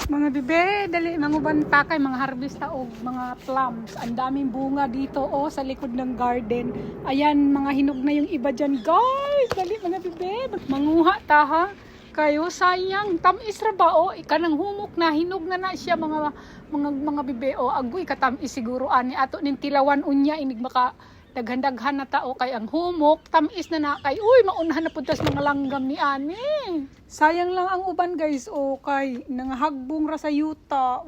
Mga bibe, dali mangubanta kay mga harvest og mga plums. Ang daming bunga dito sa likod ng garden. Ayan, mga hinog na yung iba dyan, guys. Dali mga bibe, manguha ta ha. Kayo sayang tamis ra ba ikanang humok na hinog na siya mga bibe agoy katamis siguro ani ato ning tilawan unya inig maka daghan-daghan na tao kay ang humok tamis na kay maunhan na pud tas mga langgam ni ani. Sayang lang ang uban guys kay nangahagbong ra sa yuta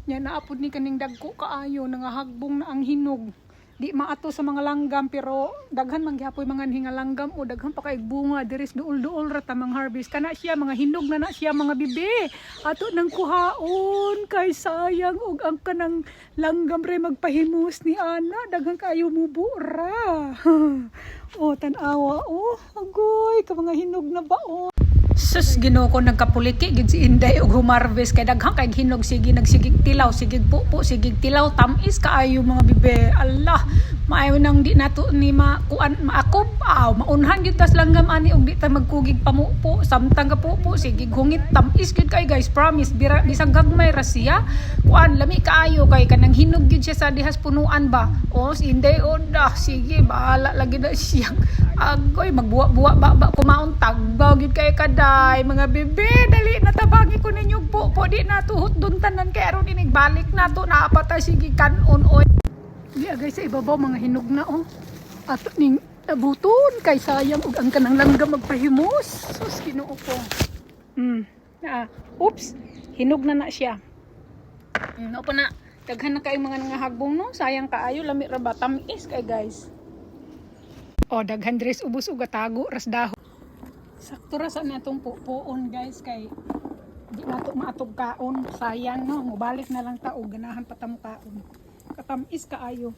nya naapod ni kaning dagko kaayo nangahagbong na ang hinog. Di maato sa mga langgam pero daghan man gyapon mga hinga langgam daghan pa kay bunga diris duol-duol ra ta mang harvest kana siya mga hinog na siya mga bibi ato nang kuhaon kay sayang og ang kanang langgam re magpahimus ni ana daghan kayo mubura. Tan-awa agoy ka mga hinog na ba sus Ginoo ko nagkapuliki gid si Inday og humarvest kay daghang kay hinog sige nagsigig tilaw sigig pupo sigig tilaw tamis kaayo mga bibe Allah maayo nang di nato ni makuan maakob maunhan gyud tas langgam ani og di ta magkugig pamupo samtang ka pupo sigig hungit tamis gyud kay guys promise bisag gagmay ra siya kuan lami kaayo kay kanang hinog gyud siya sa dihas punuan ba si Inday sige bahala lagi na siya agoy magbuwa-buwa ba kumaon tagbaw gyud kay kaday mga bebe dali natabagi ko ninyo po di natuhot dun tanan kay aron inig balik nato naapatay sige kanon di agay sa ibabaw mga hinog na ato ning abuton kay sayang og ang kanang langgam magpahimos sus Ginoo ko oops hinog na siya pa na daghan na kay mga nangahagbong sayang kaayo lami ra ba tamis kay guys daghan dress ubos uga tago ras dahon. Sakto ra sa natong puon guys kay di nato maatog kaon sayang mobalik na lang ta og ganahan pa ta mo kaon. Katamis kaayo.